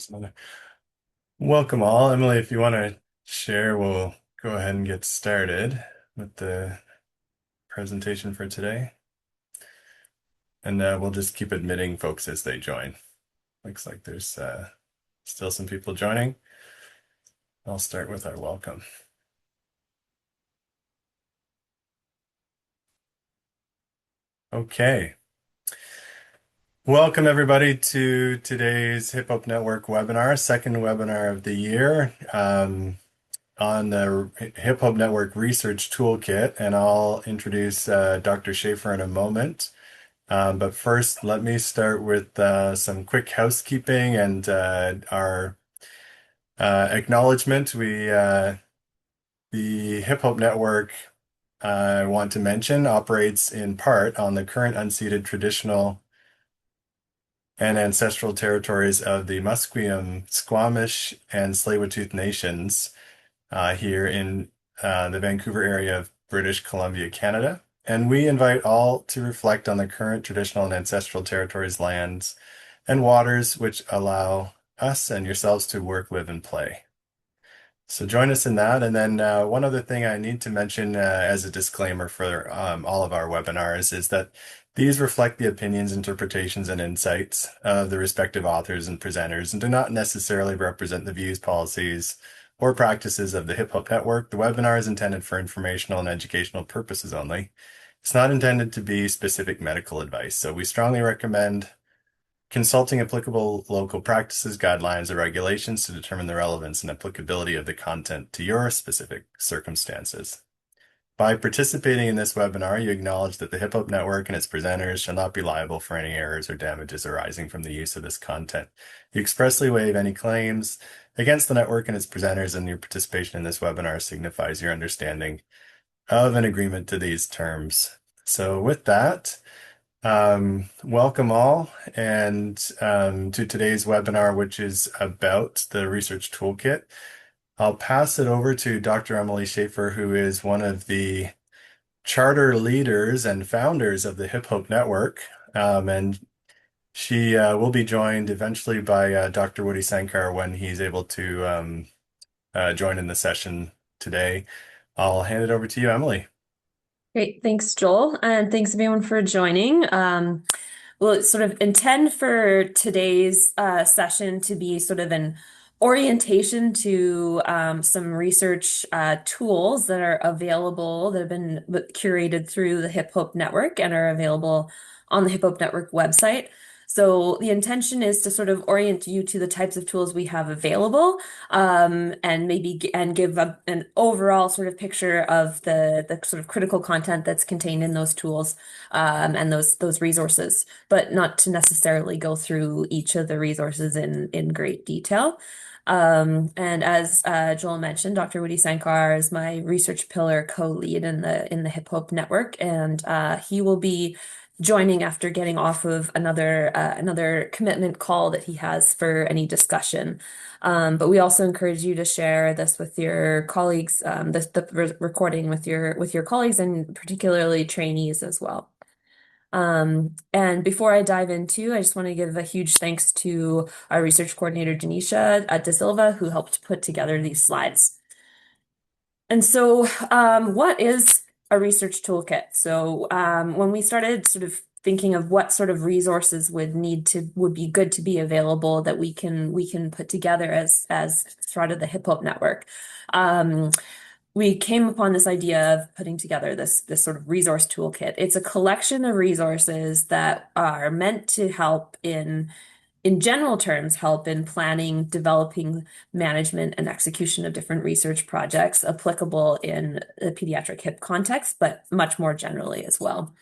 There's another. Welcome all. Emily, if you want to share, we'll go ahead and get started with the presentation for today. And we'll just keep admitting folks as they join. Looks like there's still some people joining. I'll start with our welcome. Okay. Welcome everybody to today's Hip Hop Network webinar, second webinar of the year. On the Hip Hop Network Research Toolkit, and I'll introduce Dr. Schaeffer in a moment. But first, let me start with some quick housekeeping and our acknowledgement. The Hip Hop Network, I want to mention, operates in part on the current unceded traditional and ancestral territories of the Musqueam, Squamish, and Tsleil-Waututh nations here in the Vancouver area of British Columbia, Canada. And we invite all to reflect on the current traditional and ancestral territories, lands, and waters which allow us and yourselves to work, live, and play. So join us in that. And then one other thing I need to mention as a disclaimer for all of our webinars is that these reflect the opinions, interpretations, and insights of the respective authors and presenters and do not necessarily represent the views, policies, or practices of the Hip Hop Network. The webinar is intended for informational and educational purposes only. It's not intended to be specific medical advice, so we strongly recommend consulting applicable local practices, guidelines, or regulations to determine the relevance and applicability of the content to your specific circumstances. By participating in this webinar, you acknowledge that the Hip Hop Network and its presenters shall not be liable for any errors or damages arising from the use of this content. You expressly waive any claims against the network and its presenters, and your participation in this webinar signifies your understanding of an agreement to these terms. So with that, welcome all and to today's webinar, which is about the Research Toolkit. I'll pass it over to Dr. Emily Schaeffer, who is one of the charter leaders and founders of the Hip Hop Network. And she will be joined eventually by Dr. Woody Sankar when he's able to join in the session today. I'll hand it over to you, Emily. Great. Thanks, Joel. And thanks everyone for joining. We'll sort of intend for today's session to be sort of an orientation to some research tools that are available, that have been curated through the Hip Hop Network and are available on the Hip Hop Network website. So the intention is to sort of orient you to the types of tools we have available, and give an overall sort of picture of the sort of critical content that's contained in those tools, and those resources, but not to necessarily go through each of the resources in great detail. And as Joel mentioned, Dr. Woody Sankar is my research pillar co-lead in the Hip Hop Network, and he will be joining after getting off of another commitment call that he has for any discussion. But we also encourage you to share this with your colleagues, the recording with your colleagues, and particularly trainees as well. And before I dive into, I just want to give a huge thanks to our research coordinator, Janisha Da Silva, who helped put together these slides. And so, what is a research toolkit? So, when we started sort of thinking of what sort of resources would be good to be available that we can put together as part of the Hip Hop Network, we came upon this idea of putting together this sort of resource toolkit. It's a collection of resources that are meant to help in general terms, help in planning, developing, management, and execution of different research projects applicable in the pediatric hip context, but much more generally as well.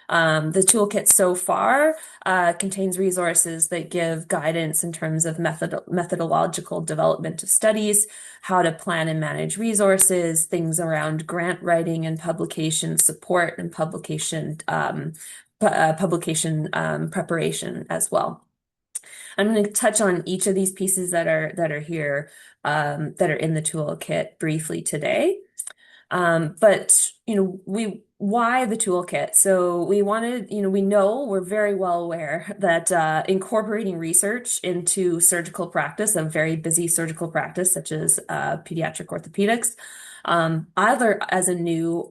The toolkit so far contains resources that give guidance in terms of methodological development of studies, how to plan and manage resources, things around grant writing and publication support and publication preparation as well. I'm going to touch on each of these pieces that are here, that are in the toolkit briefly today. But we why the toolkit? So we wanted, we know we're very well aware that incorporating research into surgical practice, a very busy surgical practice such as pediatric orthopedics, either as a new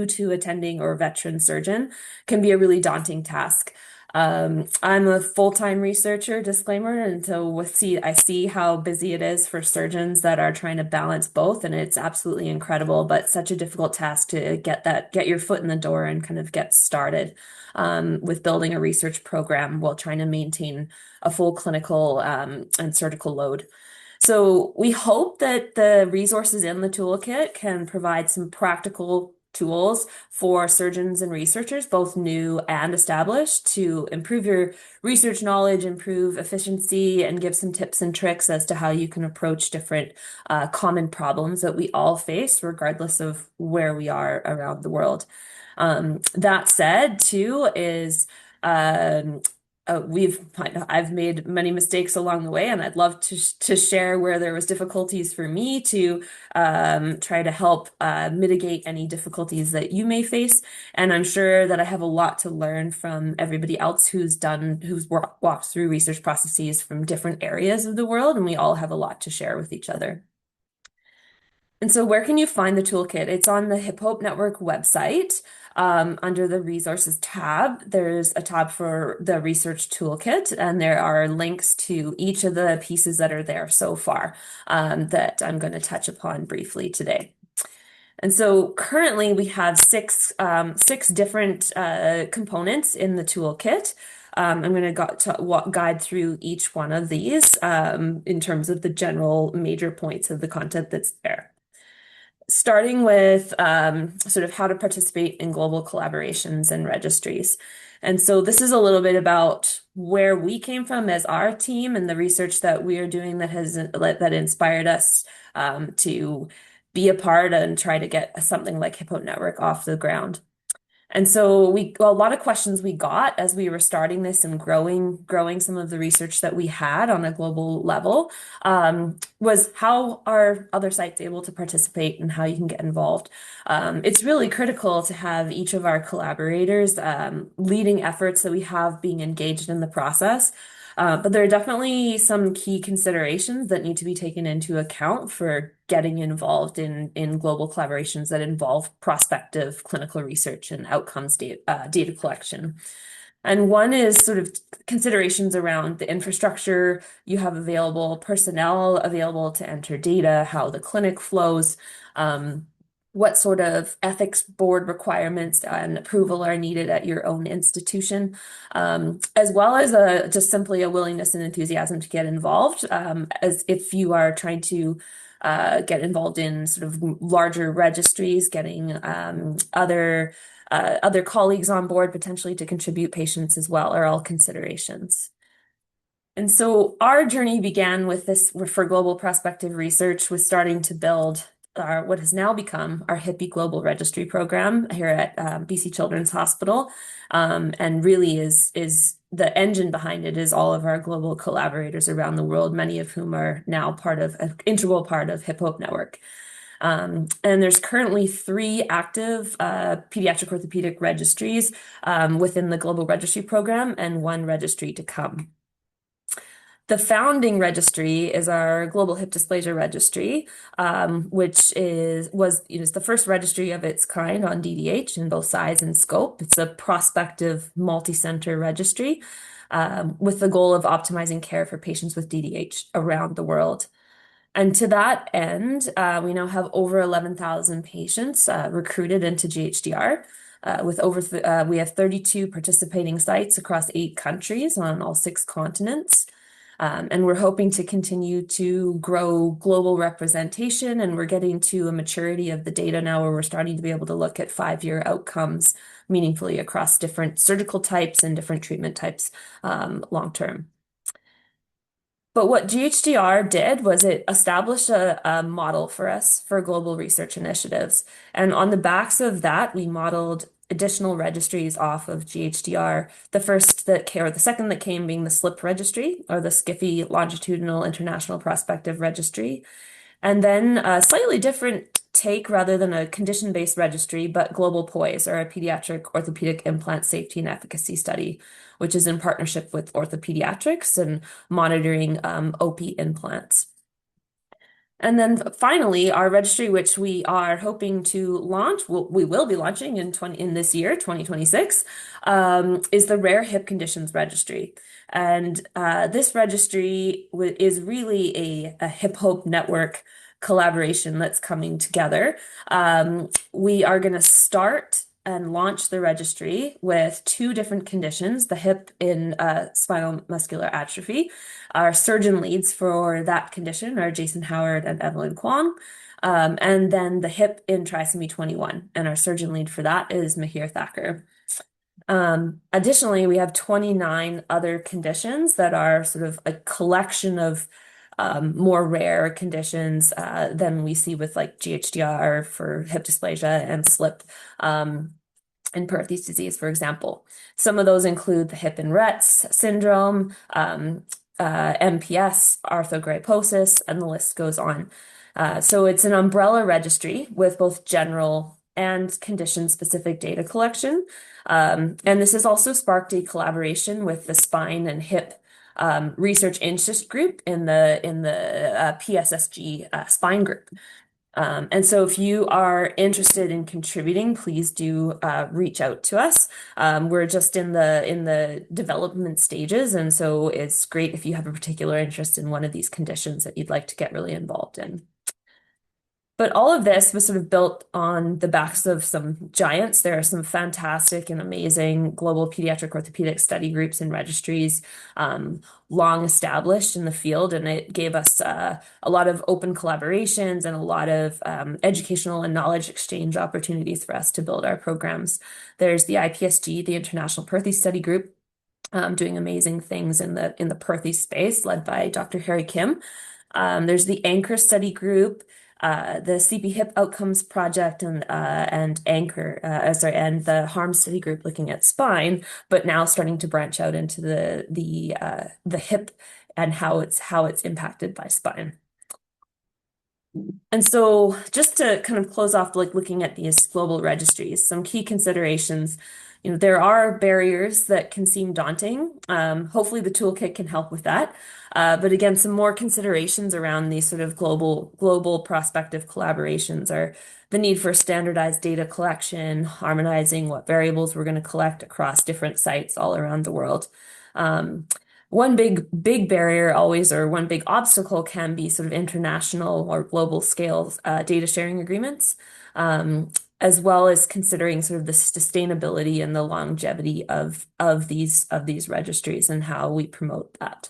to attending or veteran surgeon, can be a really daunting task. I'm a full-time researcher, disclaimer, and so I see how busy it is for surgeons that are trying to balance both, and it's absolutely incredible, but such a difficult task to get your foot in the door and kind of get started with building a research program while trying to maintain a full clinical and surgical load. So we hope that the resources in the toolkit can provide some practical tools for surgeons and researchers, both new and established, to improve your research knowledge, improve efficiency, and give some tips and tricks as to how you can approach different common problems that we all face, regardless of where we are around the world. That said, too, is um, I've made many mistakes along the way, and I'd love to share where there was difficulties for me to try to help mitigate any difficulties that you may face. And I'm sure that I have a lot to learn from everybody else who's walked through research processes from different areas of the world, and we all have a lot to share with each other. And so where can you find the toolkit? It's on the Hip Hope Network website. Under the resources tab, there's a tab for the research toolkit, and there are links to each of the pieces that are there so far that I'm going to touch upon briefly today. And so currently we have six different components in the toolkit. I'm going to guide through each one of these in terms of the general major points of the content that's there, starting with sort of how to participate in global collaborations and registries. And so this is a little bit about where we came from as our team and the research that we are doing that inspired us to be a part and try to get something like Hippo Network off the ground. And so a lot of questions we got as we were starting this and growing some of the research that we had on a global level, was how are other sites able to participate and how you can get involved. It's really critical to have each of our collaborators leading efforts that we have being engaged in the process. But there are definitely some key considerations that need to be taken into account for getting involved in global collaborations that involve prospective clinical research and outcomes data collection. And one is sort of considerations around the infrastructure you have available, personnel available to enter data, how the clinic flows, what sort of ethics board requirements and approval are needed at your own institution, as well as just simply a willingness and enthusiasm to get involved, as if you are trying to get involved in sort of larger registries, getting other colleagues on board potentially to contribute patients as well are all considerations. And so our journey began with this for global prospective research with starting to build what has now become our HIPPY Global Registry program here at BC Children's Hospital, and really is the engine behind it is all of our global collaborators around the world, many of whom are now an integral part of Hip Hope Network. And there's currently 3 active pediatric orthopedic registries within the Global Registry Program and 1 registry to come. The founding registry is our Global Hip Dysplasia Registry, which was the first registry of its kind on DDH in both size and scope. It's a prospective multi-center registry with the goal of optimizing care for patients with DDH around the world. And to that end, we now have over 11,000 patients recruited into GHDR. We have 32 participating sites across 8 countries on all 6 continents. And we're hoping to continue to grow global representation, and we're getting to a maturity of the data now where we're starting to be able to look at 5-year outcomes meaningfully across different surgical types and different treatment types long term. But what GHDR did was it established a model for us for global research initiatives. And on the backs of that, we modeled additional registries off of GHDR. The second that came being the SLIP registry, or the SCIFI Longitudinal International Prospective Registry. And then a slightly different take rather than a condition-based registry, but Global POISE, or a pediatric orthopedic implant safety and efficacy study, which is in partnership with OrthoPediatrics and monitoring OP implants. And then finally, our registry, which we are hoping to launch, we will be launching in this year, 2026, is the Rare Hip Conditions Registry. And this registry is really a Hip Hope Network collaboration that's coming together. We are going to start and launch the registry with two different conditions, the hip in spinal muscular atrophy. Our surgeon leads for that condition are Jason Howard and Evelyn Kwong. And then the hip in trisomy 21. And our surgeon lead for that is Mahir Thakur. Additionally, we have 29 other conditions that are sort of a collection of more rare conditions than we see with like GHDR for hip dysplasia and SLP and Perthes disease, for example. Some of those include the hip and Rett's syndrome, MPS, arthrogryposis, and the list goes on. So it's an umbrella registry with both general and condition-specific data collection. And this has also sparked a collaboration with the Spine and Hip Research Interest Group in the PSSG spine group. And so if you are interested in contributing, please do reach out to us. We're just in the development stages, and so it's great if you have a particular interest in one of these conditions that you'd like to get really involved in. But all of this was sort of built on the backs of some giants. There are some fantastic and amazing global pediatric orthopedic study groups and registries, long established in the field, and it gave us a lot of open collaborations and a lot of educational and knowledge exchange opportunities for us to build our programs. There's the IPSG, the International Perthes Study Group, doing amazing things in the Perthes space, led by Dr. Harry Kim. There's the Anchor Study Group, the CP Hip Outcomes Project, and the Harm Study Group looking at spine, but now starting to branch out into the hip and how it's impacted by spine. And so just to kind of close off, like looking at these global registries, some key considerations. There are barriers that can seem daunting. Hopefully the toolkit can help with that. But again, some more considerations around these sort of global prospective collaborations are the need for standardized data collection, harmonizing what variables we're going to collect across different sites all around the world. One big barrier always, or one big obstacle, can be sort of international or global scale data sharing agreements, as well as considering sort of the sustainability and the longevity of these registries and how we promote that.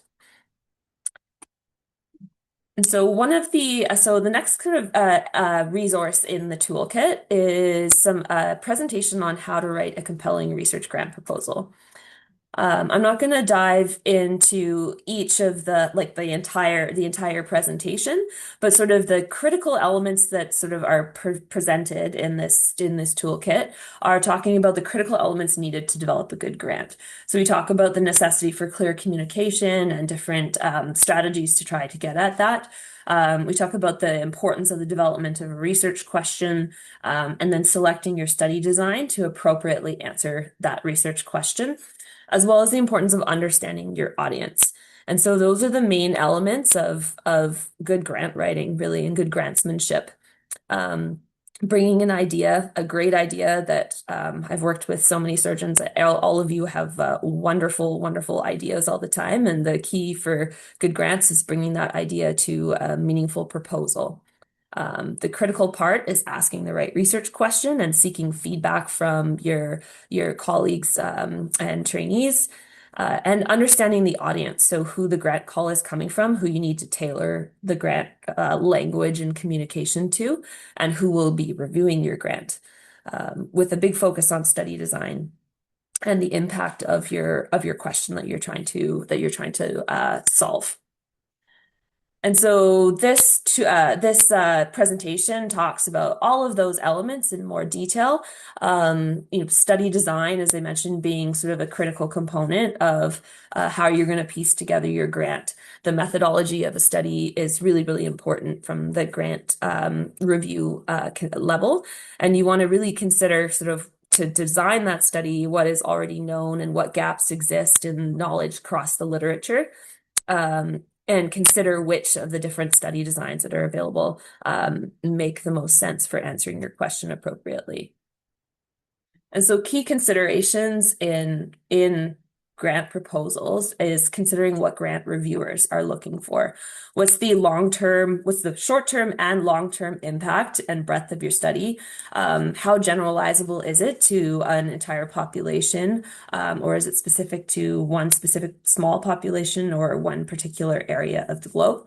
And so the next kind of resource in the toolkit is some presentation on how to write a compelling research grant proposal. I'm not going to dive into each of the entire presentation, but sort of the critical elements that sort of are presented in this toolkit are talking about the critical elements needed to develop a good grant. So we talk about the necessity for clear communication and different strategies to try to get at that. We talk about the importance of the development of a research question, and then selecting your study design to appropriately answer that research question, as well as the importance of understanding your audience. And so those are the main elements of good grant writing, really, and good grantsmanship. Bringing an idea, a great idea that I've worked with so many surgeons. All of you have wonderful, wonderful ideas all the time. And the key for good grants is bringing that idea to a meaningful proposal. The critical part is asking the right research question and seeking feedback from your colleagues and trainees, and understanding the audience. So who the grant call is coming from, who you need to tailor the grant language and communication to, and who will be reviewing your grant, with a big focus on study design and the impact of your question that you're trying to solve. And so this presentation talks about all of those elements in more detail. Study design, as I mentioned, being sort of a critical component of how you're going to piece together your grant. The methodology of a study is really, really important from the grant review level, and you want to really consider sort of to design that study what is already known and what gaps exist in knowledge across the literature, and consider which of the different study designs that are available make the most sense for answering your question appropriately. And so key considerations in grant proposals is considering what grant reviewers are looking for. What's the short-term and long-term impact and breadth of your study? How generalizable is it to an entire population? Or is it specific to one specific small population or one particular area of the globe?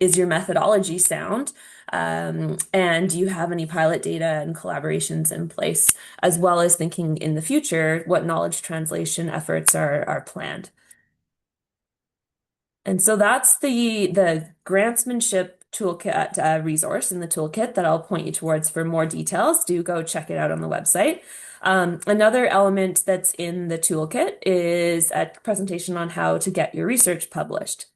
Is your methodology sound? And do you have any pilot data and collaborations in place, as well as thinking in the future what knowledge translation efforts are planned? And so that's the grantsmanship toolkit resource in the toolkit that I'll point you towards for more details. Do go check it out on the website. Another element that's in the toolkit is a presentation on how to get your research published.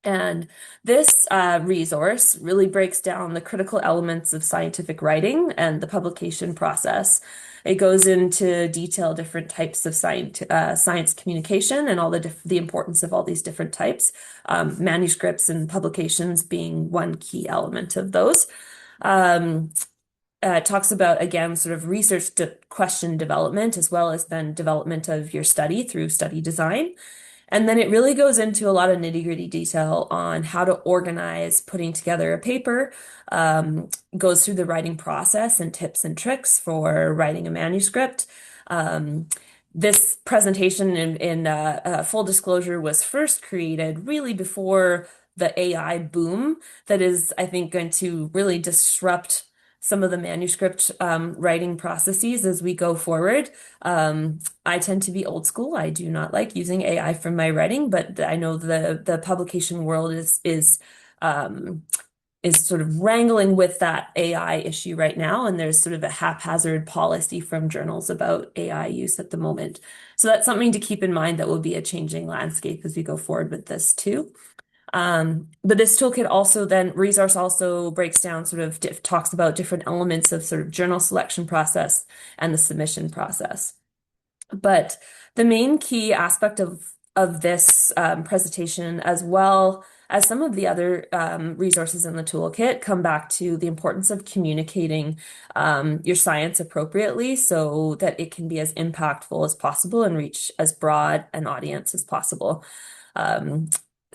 And this resource really breaks down the critical elements of scientific writing and the publication process. It goes into detail different types of science communication and all the importance of all these different types, manuscripts and publications being one key element of those. It talks about, again, sort of research question development as well as then development of your study through study design. And then it really goes into a lot of nitty-gritty detail on how to organize putting together a paper, goes through the writing process and tips and tricks for writing a manuscript. This presentation in full disclosure was first created really before the AI boom that is, I think, going to really disrupt some of the manuscript writing processes as we go forward. I tend to be old school. I do not like using AI for my writing, but I know the publication world is sort of wrangling with that AI issue right now, and there's sort of a haphazard policy from journals about AI use at the moment. So that's something to keep in mind that will be a changing landscape as we go forward with this too. But this toolkit also then resource also breaks down sort of talks about different elements of sort of journal selection process and the submission process. But the main key aspect of this presentation, as well as some of the other resources in the toolkit, come back to the importance of communicating your science appropriately so that it can be as impactful as possible and reach as broad an audience as possible.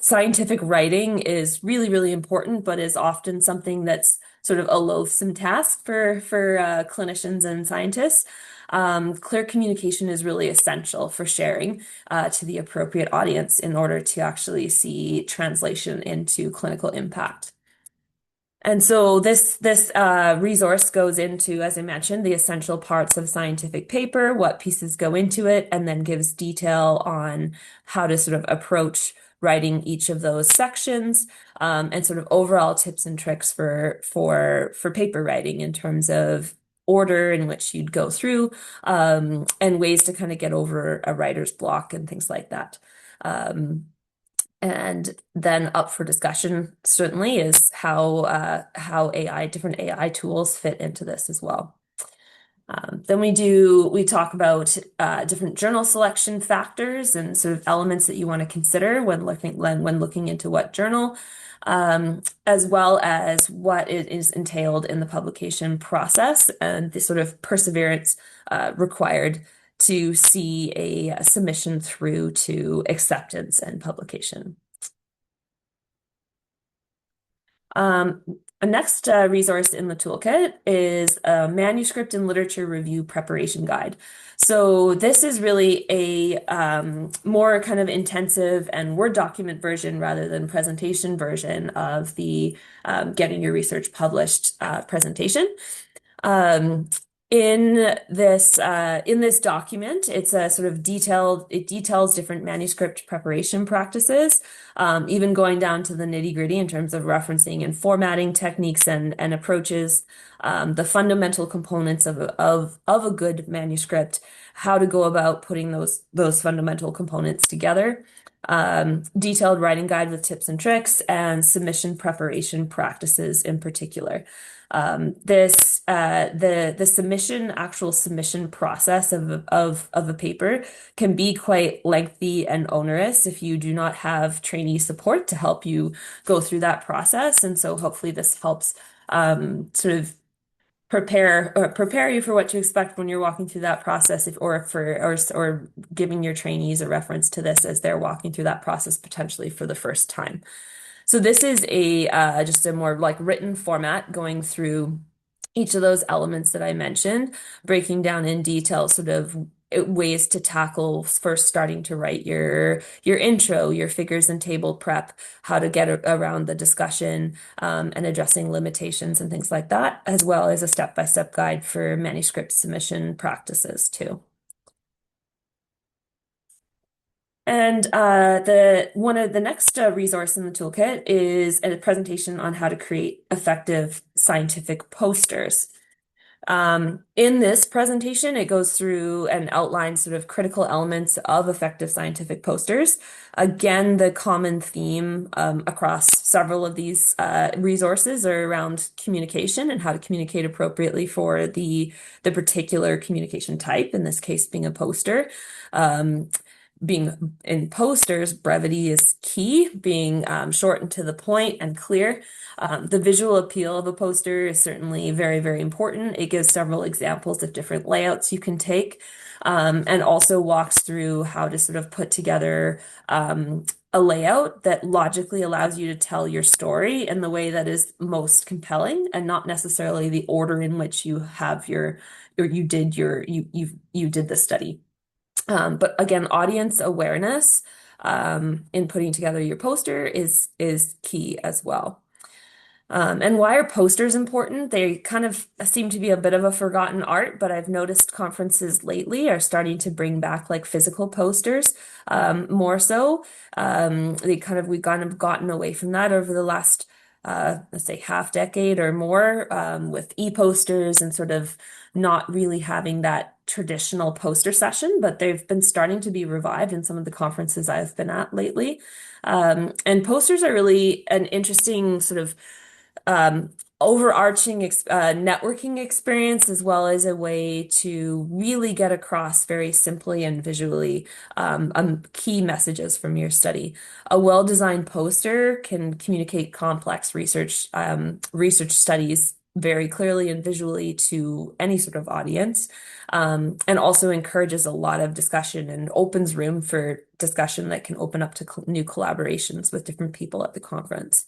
Scientific writing is really, really important, but is often something that's sort of a loathsome task for clinicians and scientists. Clear communication is really essential for sharing to the appropriate audience in order to actually see translation into clinical impact. And so this resource goes into, as I mentioned, the essential parts of scientific paper, what pieces go into it, and then gives detail on how to sort of approach writing each of those sections, and sort of overall tips and tricks for paper writing in terms of order in which you'd go through, and ways to kind of get over a writer's block and things like that. And then up for discussion certainly is how different AI tools fit into this as well. Then we talk about different journal selection factors and sort of elements that you want to consider when looking into what journal, as well as what it is entailed in the publication process and the sort of perseverance required to see a submission through to acceptance and publication. A next resource in the toolkit is a manuscript and literature review preparation guide. So this is really a more kind of intensive and Word document version rather than presentation version of the getting your research published presentation. in this document, it's a sort of it details different manuscript preparation practices, even going down to the nitty-gritty in terms of referencing and formatting techniques and approaches, the fundamental components of a good manuscript, how to go about putting those fundamental components together. Detailed writing guide with tips and tricks, and submission preparation practices in particular. The actual submission process of a paper can be quite lengthy and onerous if you do not have trainee support to help you go through that process. And so hopefully this helps sort of prepare you for what to expect when you're walking through that process, or giving your trainees a reference to this as they're walking through that process potentially for the first time. So this is a just a more like written format going through each of those elements that I mentioned, breaking down in detail sort of ways to tackle first starting to write your intro, your figures and table prep, how to get around the discussion, and addressing limitations and things like that, as well as a step-by-step guide for manuscript submission practices too. And the one of the next resource in the toolkit is a presentation on how to create effective scientific posters. In this presentation, it goes through and outlines sort of critical elements of effective scientific posters. Again, the common theme across several of these resources are around communication and how to communicate appropriately for the particular communication type, in this case being a poster. Being in posters, brevity is key, being short and to the point and clear. The visual appeal of a poster is certainly very, very important. It gives several examples of different layouts you can take, and also walks through how to sort of put together a layout that logically allows you to tell your story in the way that is most compelling, and not necessarily the order in which you have or you did you did the study. But again, audience awareness in putting together your poster is key as well. And why are posters important? They kind of seem to be a bit of a forgotten art, but I've noticed conferences lately are starting to bring back like physical posters, more so. We've kind of gotten away from that over the last, let's say half decade or more, with e-posters and sort of not really having that traditional poster session, but they've been starting to be revived in some of the conferences I've been at lately. And posters are really an interesting sort of overarching networking experience, as well as a way to really get across very simply and visually key messages from your study. A well-designed poster can communicate complex research studies very clearly and visually to any sort of audience, and also encourages a lot of discussion and opens room for discussion that can open up to new collaborations with different people at the conference.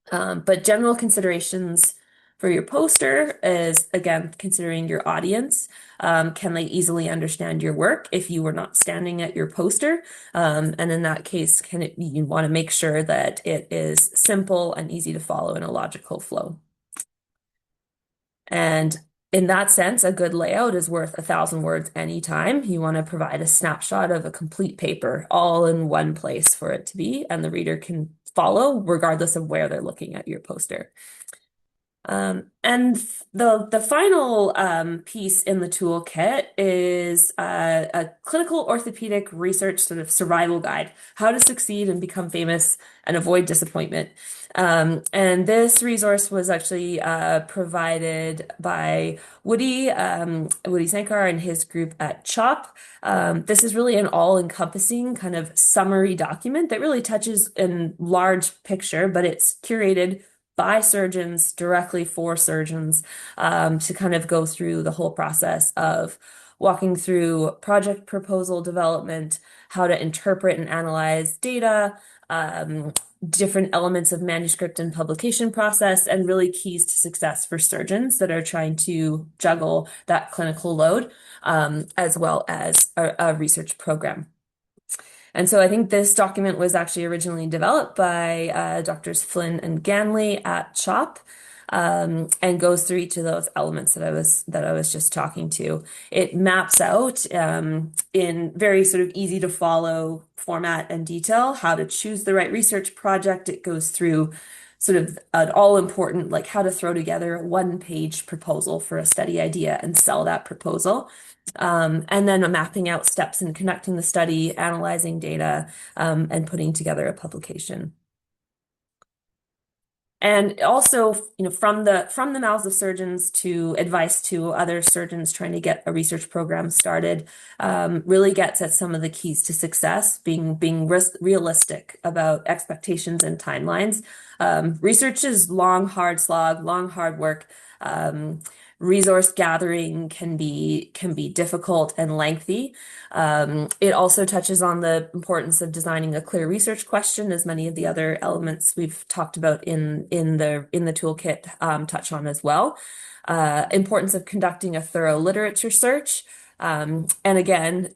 But general considerations for your poster is, again, considering your audience. Can they easily understand your work if you were not standing at your poster? And in that case, you want to make sure that it is simple and easy to follow in a logical flow. And in that sense, a good layout is worth 1,000 words anytime. You want to provide a snapshot of a complete paper all in one place for it to be, and the reader can follow regardless of where they're looking at your poster. And the final piece in the toolkit is a clinical orthopedic research sort of survival guide, how to succeed and become famous and avoid disappointment. And this resource was actually provided by Woody Sankar and his group at CHOP. This is really an all-encompassing kind of summary document that really touches in large picture, but it's curated by surgeons, directly for surgeons, to kind of go through the whole process of walking through project proposal development, how to interpret and analyze data, different elements of manuscript and publication process, and really keys to success for surgeons that are trying to juggle that clinical load, as well as a research program. And so I think this document was actually originally developed by Doctors Flynn and Ganley at CHOP. and goes through each of those elements that I was just talking to. It maps out in very sort of easy to follow format and detail how to choose the right research project. It goes through sort of an all important, like how to throw together a one-page proposal for a study idea and sell that proposal. And then mapping out steps in conducting the study, analyzing data, and putting together a publication. And also, from the mouths of surgeons to advice to other surgeons trying to get a research program started, really gets at some of the keys to success, being realistic about expectations and timelines. Research is long, hard slog, long, hard work. Um, Resource gathering can be difficult and lengthy. It also touches on the importance of designing a clear research question, as many of the other elements we've talked about in the toolkit touch on as well. Importance of conducting a thorough literature search, and again,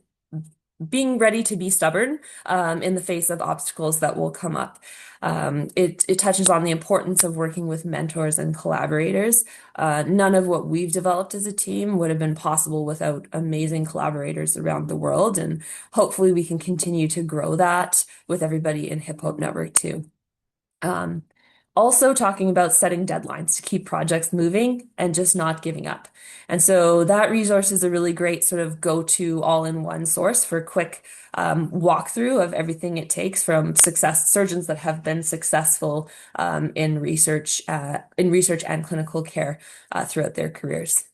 being ready to be stubborn in the face of obstacles that will come up. It touches on the importance of working with mentors and collaborators. None of what we've developed as a team would have been possible without amazing collaborators around the world, and hopefully we can continue to grow that with everybody in Hip Hop Network too. Um, Also talking about setting deadlines to keep projects moving and just not giving up. And so that resource is a really great sort of go-to all-in-one source for quick walkthrough of everything it takes from success surgeons that have been successful in research and clinical care throughout their careers.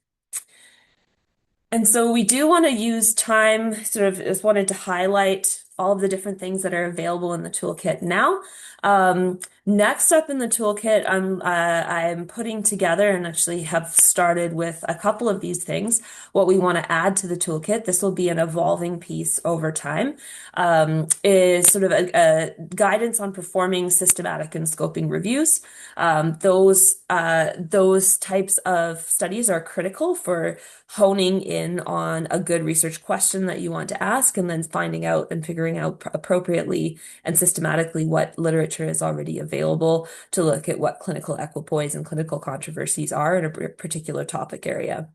And so we do want to use time, sort of just wanted to highlight all of the different things that are available in the toolkit now. Next up in the toolkit, I'm putting together and actually have started with a couple of these things, what we want to add to the toolkit. This will be an evolving piece over time, is sort of a guidance on performing systematic and scoping reviews. Those types of studies are critical for honing in on a good research question that you want to ask and then finding out and figuring out appropriately and systematically what literature is already available to look at what clinical equipoise and clinical controversies are in a particular topic area.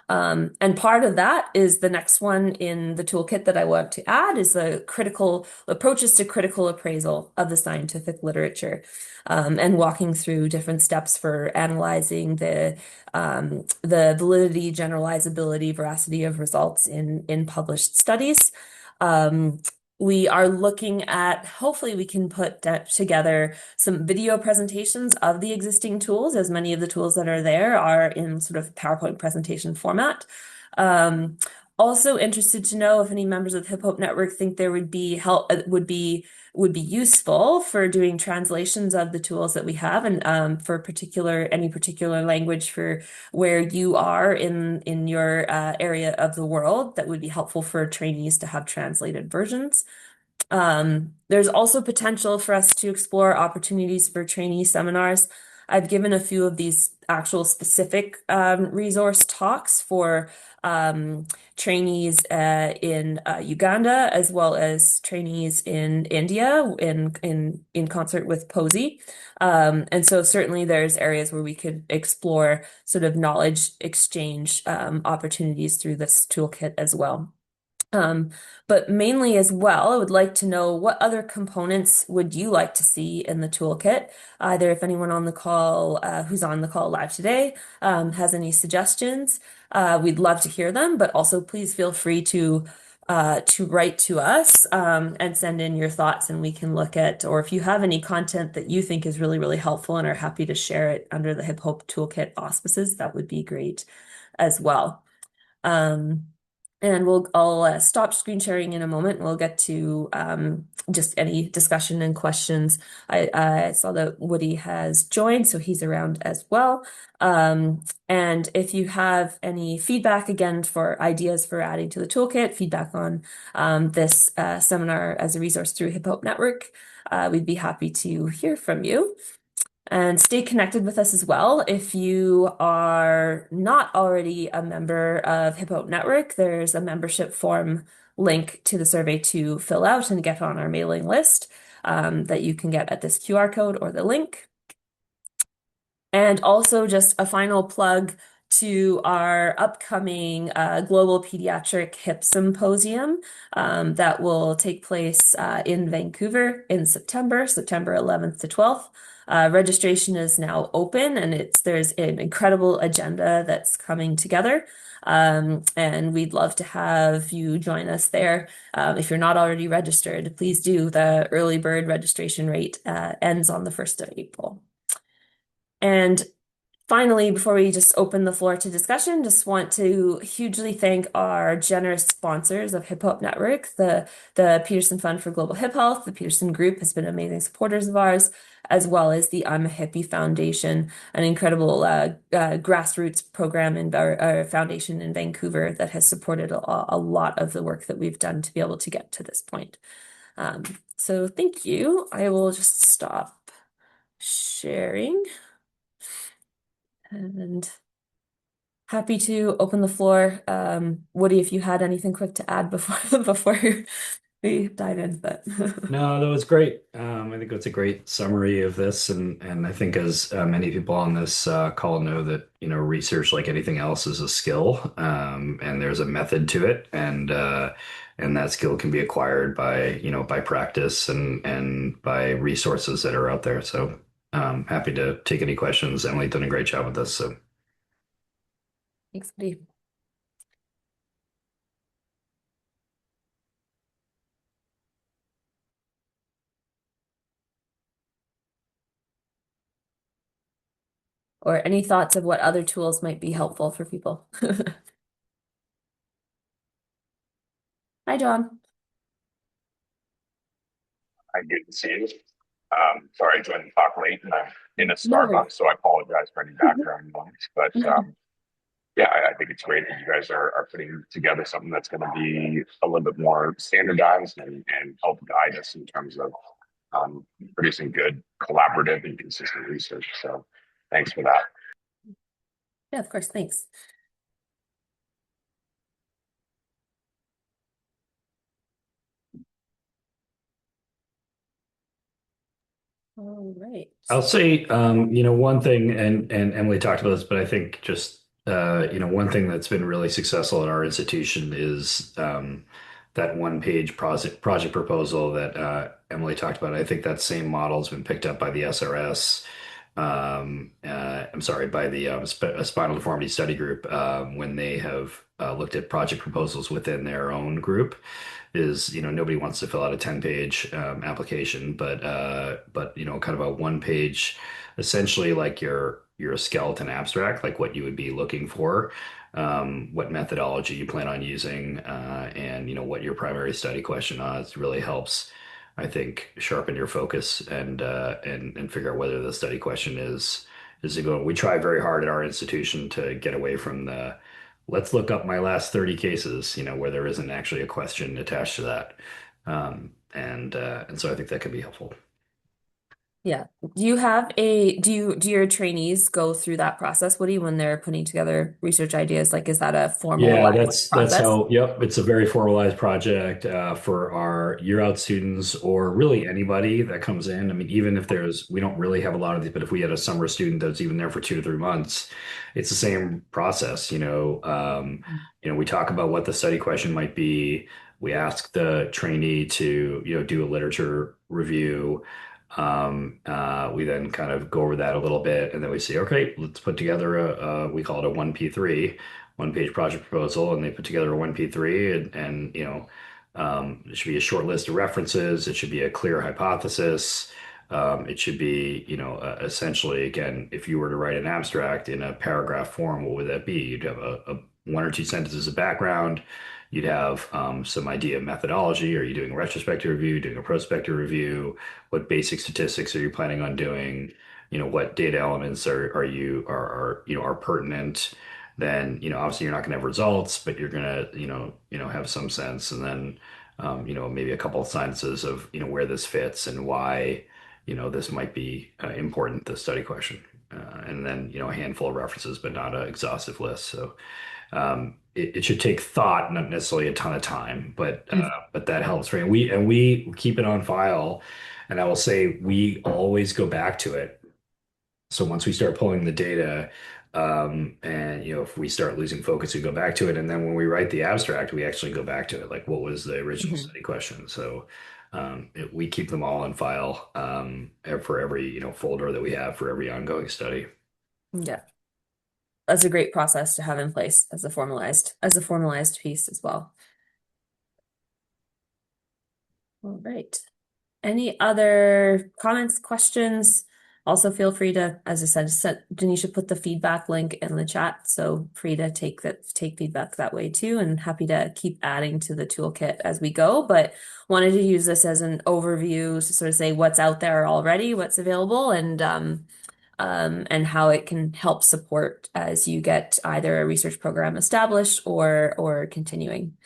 And part of that is the next one in the toolkit that I want to add is the critical approaches to critical appraisal of the scientific literature, and walking through different steps for analyzing the validity, generalizability, veracity of results in published studies. We are looking at, hopefully we can put together some video presentations of the existing tools, as many of the tools that are there are in sort of PowerPoint presentation format. Also interested to know if any members of the Hip Hop Network think there would be help, would be useful for doing translations of the tools that we have, and for any particular language for where you are in your area of the world that would be helpful for trainees to have translated versions. There's also potential for us to explore opportunities for trainee seminars. I've given a few of these actual specific resource talks for trainees in Uganda as well as trainees in India in concert with POSI. And so certainly there's areas where we could explore sort of knowledge exchange opportunities through this toolkit as well. But mainly as well, I would like to know what other components would you like to see in the toolkit? Either if anyone on the call, who's on the call live today, has any suggestions, we'd love to hear them, but also please feel free to write to us, and send in your thoughts and we can look at, or if you have any content that you think is really, really helpful and are happy to share it under the Hip Hop Toolkit auspices, that would be great as well. Um, and I'll stop screen sharing in a moment. We'll get to just any discussion and questions. I saw that Woody has joined, so he's around as well. And if you have any feedback, again, for ideas for adding to the toolkit, feedback on this seminar as a resource through Hip Hop Network, we'd be happy to hear from you. And stay connected with us as well. If you are not already a member of Hip Hop Network, there's a membership form link to the survey to fill out and get on our mailing list, that you can get at this QR code or the link. And also just a final plug to our upcoming Global Pediatric Hip Symposium that will take place in Vancouver in September, September 11th to 12th. Registration is now open and there's an incredible agenda that's coming together. And we'd love to have you join us there. If you're not already registered, please do. The early bird registration rate ends on the 1st of April. And finally, before we just open the floor to discussion, just want to hugely thank our generous sponsors of Hip Hop Network, the Peterson Fund for Global Hip Health. The Peterson Group has been amazing supporters of ours, as well as the I'm a Hippie Foundation, an incredible grassroots program in our foundation in Vancouver that has supported a lot of the work that we've done to be able to get to this point. Um, so thank you. I will just stop sharing. And happy to open the floor. Woody, if you had anything quick to add before before we dive in, but No, that was great. I think that's a great summary of this, and I think as many people on this call know that research, like anything else, is a skill, and there's a method to it, and that skill can be acquired by by practice and by resources that are out there. So happy to take any questions. Emily done a great job with this. So thanks, Woody. Or any thoughts of what other tools might be helpful for people? Hi, John. I didn't see it. Sorry, I joined the talk late and I'm in a No worries. Starbucks, so I apologize for any background noise. But yeah, I think it's great that you guys are putting together something that's going to be a little bit more standardized and help guide us in terms of producing good, collaborative, and consistent research. So thanks for that. Yeah, of course. Thanks. All right. I'll say, one thing, and Emily talked about this, but I think just one thing that's been really successful at our institution is that one-page project proposal that Emily talked about. I think that same model has been picked up by the SRS. I'm sorry, by the Spinal Deformity Study Group when they have looked at project proposals within their own group is nobody wants to fill out a 10-page application, but kind of a one page, essentially like your skeleton abstract, like what you would be looking for, what methodology you plan on using, and what your primary study question is really helps, I think, sharpen your focus and figure out whether the study question is a good one. We try very hard at our institution to get away from the let's look up my last 30 cases, where there isn't actually a question attached to that. And so I think that could be helpful. Yeah. Do your trainees go through that process, Woody, when they're putting together research ideas? Like, is that a Yeah, formalized that's process? how, yep, it's a very formalized project for our year out students or really anybody that comes in. I mean, even if we don't really have a lot of these, but if we had a summer student that's even there for 2 to 3 months, it's the same process. We talk about what the study question might be. We ask the trainee to, do a literature review. We then kind of go over that a little bit, and then we say, okay, let's put together we call it a 1P3, one-page project proposal, and they put together a 1P3, and it should be a short list of references. It should be a clear hypothesis. It should be, essentially, again, if you were to write an abstract in a paragraph form, what would that be? You'd have a one or two sentences of background. You'd have some idea of methodology. Are you doing a retrospective review, doing a prospective review? What basic statistics are you planning on doing? What data elements are pertinent? Then obviously you're not going to have results, but you're going to have some sense, and then maybe a couple of sentences of where this fits and why this might be important, the study question, and then a handful of references, but not an exhaustive list. So it should take thought, not necessarily a ton of time, but that helps. Right? We keep it on file, and I will say we always go back to it. So once we start pulling the data, and if we start losing focus, we go back to it. And then when we write the abstract, we actually go back to it. Like, what was the original Mhm. study question? So we keep them all in file for every folder that we have for every ongoing study. Yeah, that's a great process to have in place as a formalized piece as well. All right. Any other comments, questions? Also, feel free to, as I said, Denisha put the feedback link in the chat, so free to take feedback that way too, and happy to keep adding to the toolkit as we go. But wanted to use this as an overview to sort of say what's out there already, what's available, and how it can help support as you get either a research program established or continuing.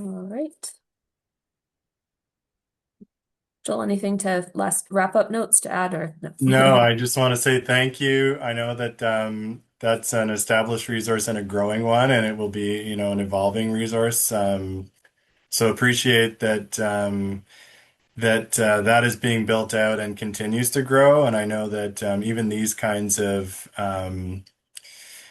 All right. Joel, anything to last wrap up notes to add or no? No, I just want to say thank you. I know that that's an established resource and a growing one, and it will be, an evolving resource. So appreciate that that is being built out and continues to grow. And I know that even these kinds of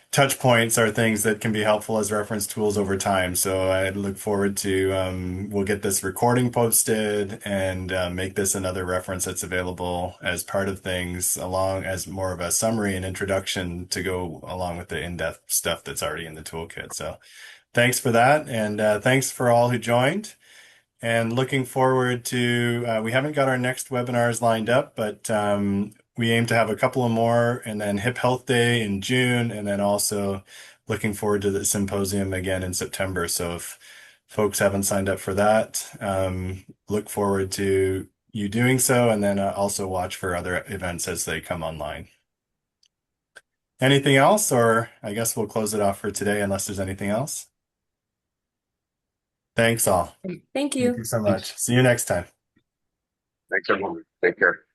touch points are things that can be helpful as reference tools over time. So I look forward to we'll get this recording posted and make this another reference that's available as part of things, along as more of a summary and introduction to go along with the in-depth stuff that's already in the toolkit. So thanks for that, and thanks for all who joined. And looking forward to, we haven't got our next webinars lined up, but we aim to have a couple of more, and then Hip Health Day in June, and then also looking forward to the symposium again in September. So if folks haven't signed up for that, look forward to you doing so, and then also watch for other events as they come online. Anything else, or I guess we'll close it off for today unless there's anything else. Thanks all. Thank Thank you you. so Thanks. much. See you next time. Thanks, everyone. Take care.